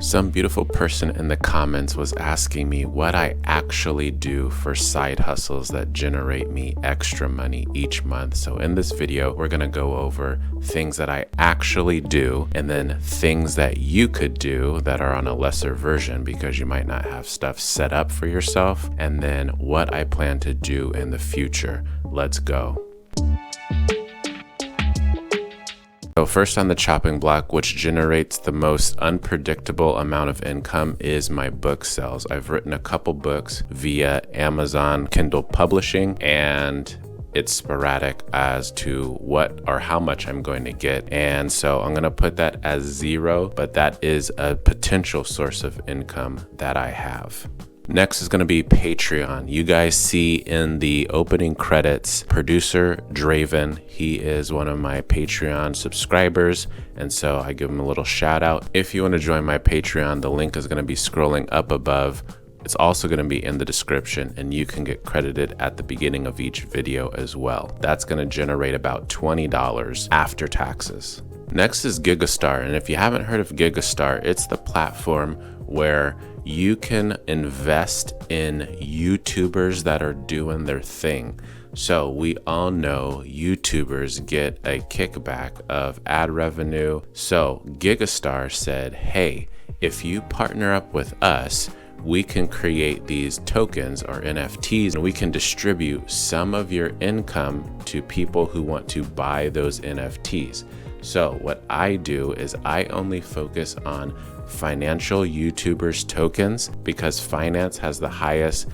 Some beautiful person in the comments was asking me what I actually do for side hustles that generate me extra money each month. So in this video, we're gonna go over things that I actually do and then things that you could do that are on a lesser version because you might not have stuff set up for yourself, and then what I plan to do in the future. Let's go. So first on the chopping block, which generates the most unpredictable amount of income, is my book sales. I've written a couple books via Amazon Kindle publishing, and it's sporadic as to what or how much I'm going to get. And so I'm going to put that as 0, but that is a potential source of income that I have. Next is going to be Patreon. You guys see in the opening credits, producer Draevun. He is one of my Patreon subscribers, and so I give him a little shout out. If you want to join my Patreon, the link is going to be scrolling up above. It's also going to be in the description, and you can get credited at the beginning of each video as well. That's going to generate about $20 after taxes. Next is Gigastar, and if you haven't heard of Gigastar, it's the platform where you can invest in YouTubers that are doing their thing. So we all know YouTubers get a kickback of ad revenue. So Gigastar said, hey, if you partner up with us, we can create these tokens or NFTs, and we can distribute some of your income to people who want to buy those NFTs. So what I do is I only focus on financial YouTubers tokens because finance has the highest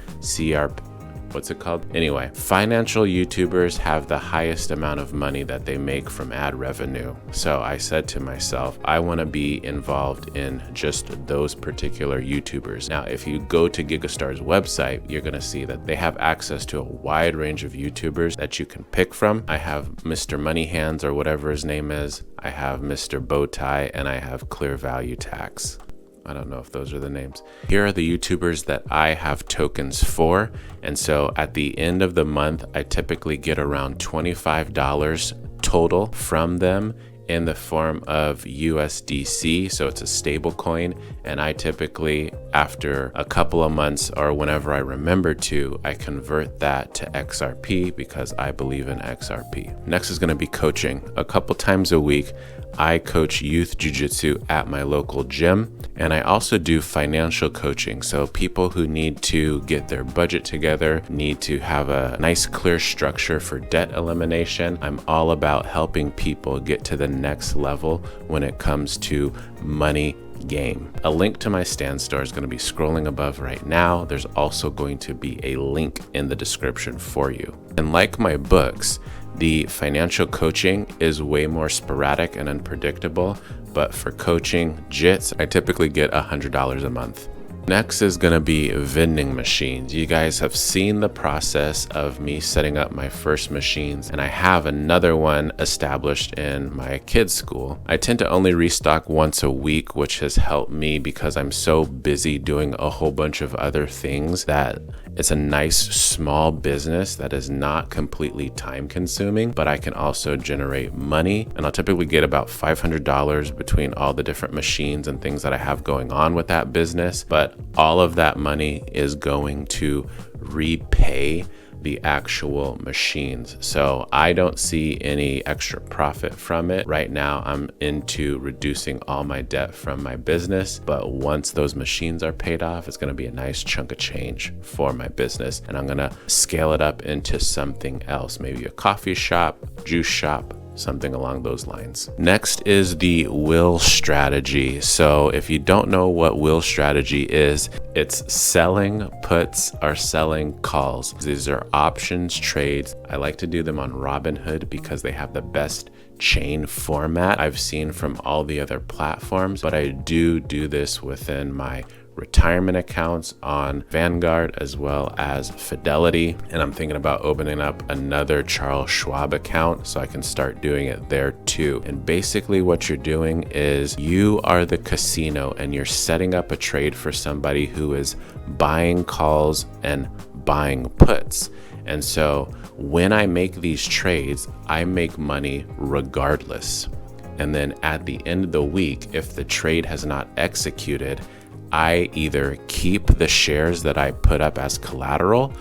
financial YouTubers have the highest amount of money that they make from ad revenue. So I said to myself, I want to be involved in just those particular YouTubers. Now, if you go to Gigastar's website, you're going to see that they have access to a wide range of YouTubers that you can pick from. I have Mr. Money Hands or whatever his name is. I have Mr. Bowtie, and I have Clear Value Tax. I don't know if those are the names. Here are the YouTubers that I have tokens for. And so at the end of the month, I typically get around $25 total from them in the form of USDC. So it's a stable coin. And I typically, after a couple of months or whenever I remember to, I convert that to XRP because I believe in XRP. Next is going to be coaching. A couple times a week, I coach youth jiu-jitsu at my local gym, and I also do financial coaching. So people who need to get their budget together, need to have a nice clear structure for debt elimination. I'm all about helping people get to the next level when it comes to money game. A link to my Stand store is going to be scrolling above right now. There's also going to be a link in the description for you. And like my books, the financial coaching is way more sporadic and unpredictable, but for coaching JITs, I typically get $100 a month. Next is going to be vending machines. You guys have seen the process of me setting up my first machines, and I have another one established in my kids' school. I tend to only restock once a week, which has helped me because I'm so busy doing a whole bunch of other things that it's a nice small business that is not completely time consuming, but I can also generate money. And I'll typically get about $500 between all the different machines and things that I have going on with that business. But all of that money is going to repay the actual machines. So I don't see any extra profit from it. Right now, I'm into reducing all my debt from my business. But once those machines are paid off, it's going to be a nice chunk of change for my business. And I'm going to scale it up into something else, maybe a coffee shop, juice shop, something along those lines. Next is the will strategy. So if you don't know what will strategy is, it's selling puts or selling calls. These are options trades. I like to do them on Robinhood because they have the best chain format I've seen from all the other platforms, but I do this within my retirement accounts on Vanguard as well as Fidelity, and I'm thinking about opening up another Charles Schwab account so I can start doing it there too. And basically what you're doing is you are the casino and you're setting up a trade for somebody who is buying calls and buying puts. And so when I make these trades, I make money regardless. And then at the end of the week, if the trade has not executed, I either keep the shares that I put up as collateral,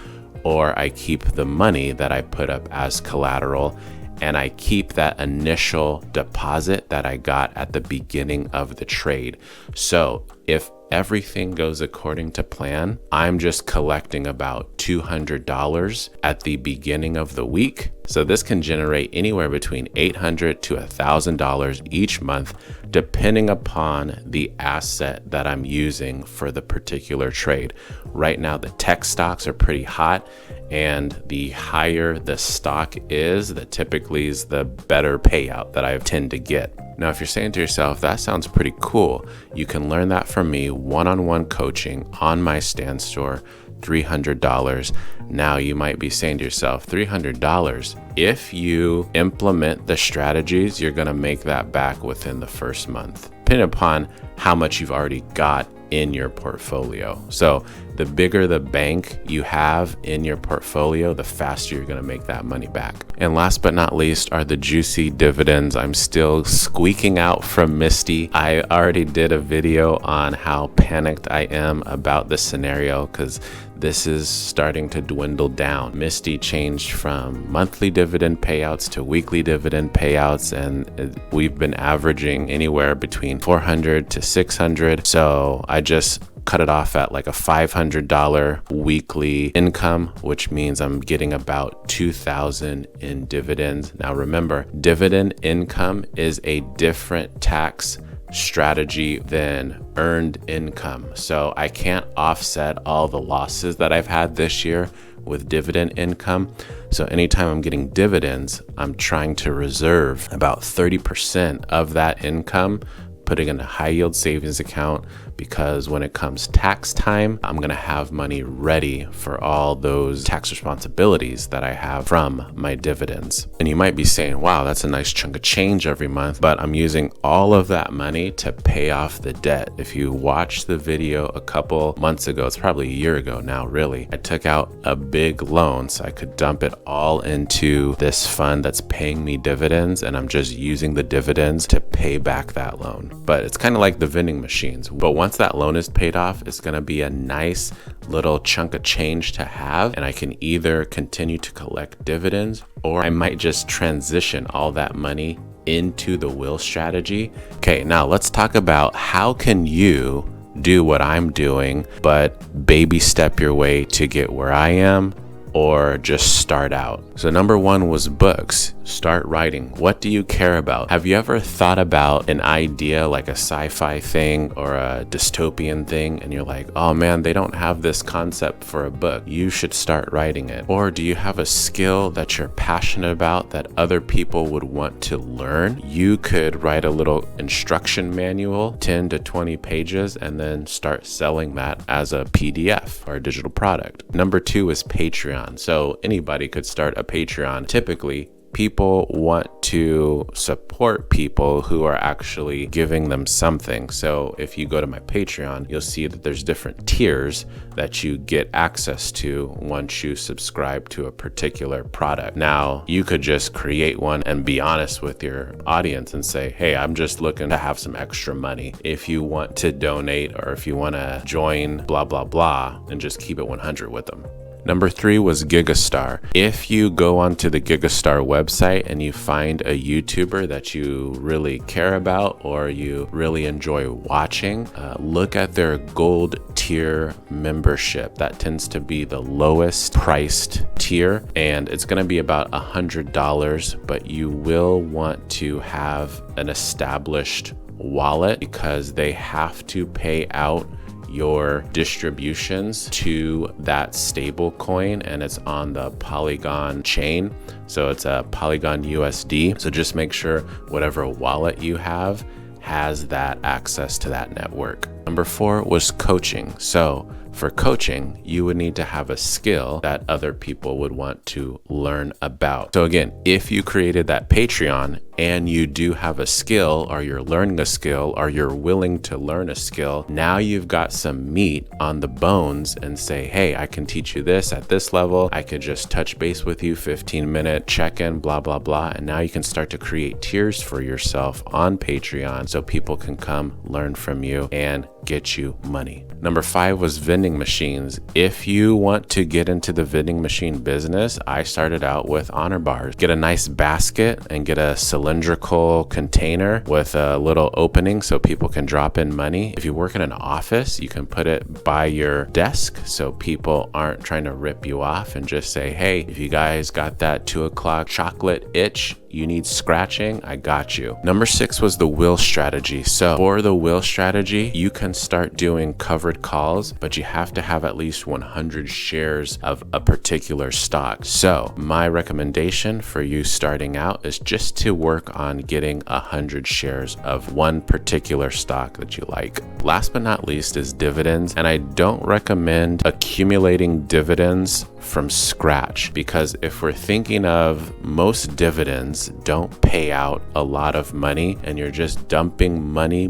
or I keep the money that I put up as collateral, and I keep that initial deposit that I got at the beginning of the trade. So if everything goes according to plan, I'm just collecting about $200 at the beginning of the week. So this can generate anywhere between $800 to $1,000 each month, depending upon the asset that I'm using for the particular trade. Right now, the tech stocks are pretty hot, and the higher the stock is, that typically is the better payout that I tend to get. Now, if you're saying to yourself, that sounds pretty cool, you can learn that from me one-on-one coaching on my Stand Store, $300. Now you might be saying to yourself, $300. If you implement the strategies, you're going to make that back within the first month, depending upon how much you've already got in your portfolio. So the bigger the bank you have in your portfolio, the faster you're going to make that money back. And last but not least are the juicy dividends. I'm still squeaking out from Misty. I already did a video on how panicked I am about this scenario because this is starting to dwindle down. Misty changed from monthly dividend payouts to weekly dividend payouts, and we've been averaging anywhere between 400 to 600. So I just cut it off at like a $500 weekly income, which means I'm getting about $2,000 in dividends. Now remember, dividend income is a different tax strategy than earned income. So I can't offset all the losses that I've had this year with dividend income. So anytime I'm getting dividends, I'm trying to reserve about 30% of that income, putting in a high yield savings account, because when it comes tax time, I'm going to have money ready for all those tax responsibilities that I have from my dividends. And you might be saying, wow, that's a nice chunk of change every month, but I'm using all of that money to pay off the debt. If you watched the video a couple months ago, it's probably a year ago now, really, I took out a big loan so I could dump it all into this fund that's paying me dividends, and I'm just using the dividends to pay back that loan. But it's kind of like the vending machines. But once that loan is paid off, it's going to be a nice little chunk of change to have, and I can either continue to collect dividends, or I might just transition all that money into the will strategy. Okay, now let's talk about how can you do what I'm doing, but baby step your way to get where I am, or just start out. So number one was books. Start writing. What do you care about? Have you ever thought about an idea like a sci-fi thing or a dystopian thing, and you're like, oh man, they don't have this concept for a book. You should start writing it. Or do you have a skill that you're passionate about that other people would want to learn? You could write a little instruction manual, 10 to 20 pages, and then start selling that as a PDF or a digital product. Number two is Patreon. So anybody could start a Patreon. Typically, people want to support people who are actually giving them something. So if you go to my Patreon, you'll see that there's different tiers that you get access to once you subscribe to a particular product. Now, you could just create one and be honest with your audience and say, hey, I'm just looking to have some extra money. If you want to donate, or if you want to join blah, blah, blah, and just keep it 100 with them. Number three was Gigastar. If you go onto the Gigastar website and you find a YouTuber that you really care about or you really enjoy watching, look at their gold tier membership. That tends to be the lowest priced tier, and it's going to be about $100, but you will want to have an established wallet because they have to pay out your distributions to that stable coin, and it's on the Polygon chain. So it's a Polygon USD. So just make sure whatever wallet you have has that access to that network. Number four was coaching. So For coaching, you would need to have a skill that other people would want to learn about. So again, if you created that Patreon and you do have a skill, or you're learning a skill, or you're willing to learn a skill, now you've got some meat on the bones and say, hey, I can teach you this at this level. I could just touch base with you, 15-minute check-in, blah, blah, blah. And now you can start to create tiers for yourself on Patreon so people can come learn from you and get you money. Number 5 was vending machines. If you want to get into the vending machine business, I started out with honor bars. Get a nice basket and get a cylindrical container with a little opening so people can drop in money. If you work in an office, you can put it by your desk so people aren't trying to rip you off, and just say, hey, if you guys got that 2 o'clock chocolate itch, you need scratching, I got you. Number 6 was the will strategy. So for the will strategy, you can start doing covered calls, but you have to have at least 100 shares of a particular stock. So my recommendation for you starting out is just to work on getting 100 shares of one particular stock that you like. Last but not least is dividends. And I don't recommend accumulating dividends from scratch, because if we're thinking of most dividends don't pay out a lot of money, and you're just dumping money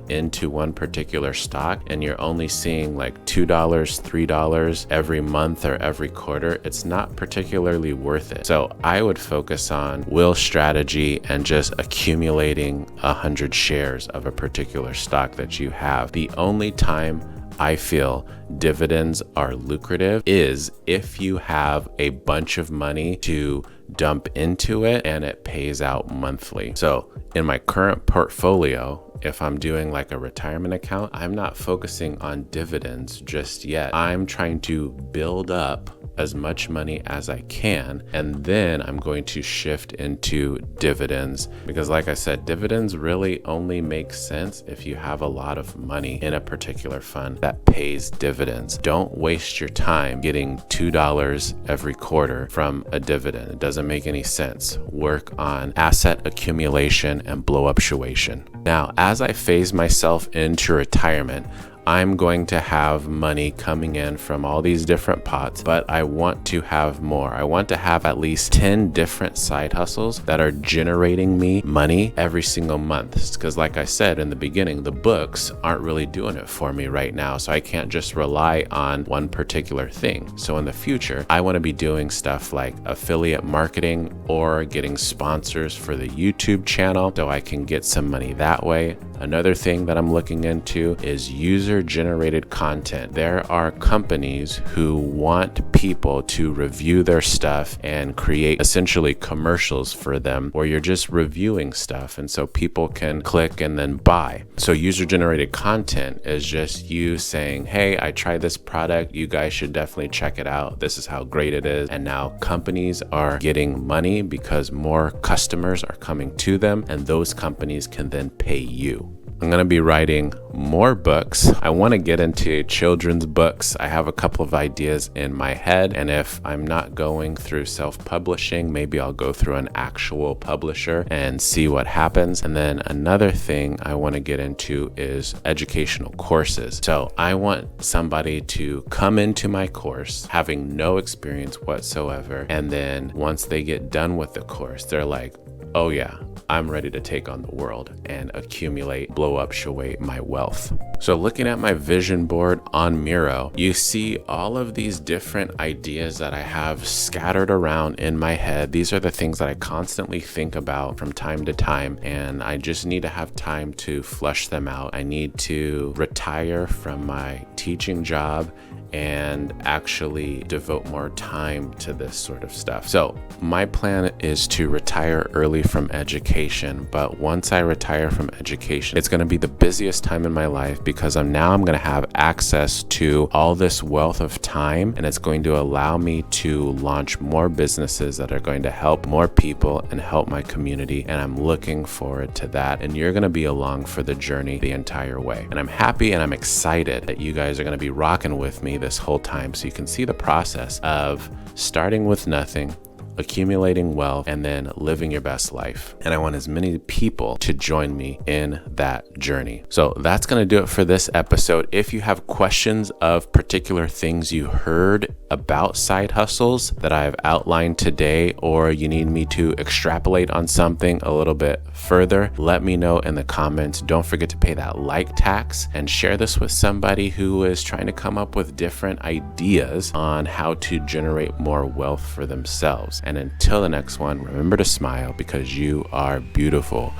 into one particular stock, and you're only seeing like $2, $3 every month or every quarter, it's not particularly worth it. So I would focus on will strategy and just accumulating 100 shares of a particular stock that you have. The only time I feel dividends are lucrative is if you have a bunch of money to dump into it and it pays out monthly. So in my current portfolio, if I'm doing like a retirement account, I'm not focusing on dividends just yet. I'm trying to build up as much money as I can, and then I'm going to shift into dividends, because like I said, dividends really only make sense if you have a lot of money in a particular fund that pays dividends. Don't waste your time getting $2 every quarter from a dividend. It doesn't make any sense. Work on asset accumulation and blow-up-tuation. Now, as I phase myself into retirement, I'm going to have money coming in from all these different pots, but I want to have more. I want to have at least 10 different side hustles that are generating me money every single month. Because like I said in the beginning, the books aren't really doing it for me right now. So I can't just rely on one particular thing. So in the future, I want to be doing stuff like affiliate marketing or getting sponsors for the YouTube channel so I can get some money that way. Another thing that I'm looking into is user-generated content. There are companies who want people to review their stuff and create essentially commercials for them where you're just reviewing stuff, and so people can click and then buy. So user-generated content is just you saying, hey, I tried this product, you guys should definitely check it out. This is how great it is. And now companies are getting money because more customers are coming to them, and those companies can then pay you. I'm going to be writing more books. I want to get into children's books. I have a couple of ideas in my head, and if I'm not going through self-publishing, maybe I'll go through an actual publisher and see what happens. And then another thing I want to get into is educational courses. So I want somebody to come into my course having no experience whatsoever, and then once they get done with the course, they're like, oh yeah, I'm ready to take on the world and accumulate, blow up, tuate my wealth. So looking at my vision board on Miro, you see all of these different ideas that I have scattered around in my head. These are the things that I constantly think about from time to time, and I just need to have time to flush them out. I need to retire from my teaching job and actually devote more time to this sort of stuff. So my plan is to retire early from education, but once I retire from education, it's going to be the busiest time in my life because I'm going to have access to all this wealth of time, and it's going to allow me to launch more businesses that are going to help more people and help my community, and I'm looking forward to that. And you're going to be along for the journey the entire way. And I'm happy and I'm excited that you guys are going to be rocking with me this whole time, so you can see the process of starting with nothing, accumulating wealth, and then living your best life. And I want as many people to join me in that journey. So that's going to do it for this episode. If you have questions of particular things you heard about side hustles that I've outlined today, or you need me to extrapolate on something a little bit further, let me know in the comments. Don't forget to pay that like tax and share this with somebody who is trying to come up with different ideas on how to generate more wealth for themselves. And until the next one, remember to smile because you are beautiful.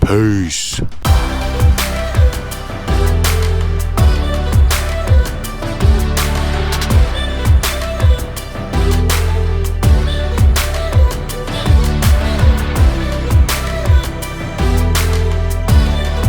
Peace.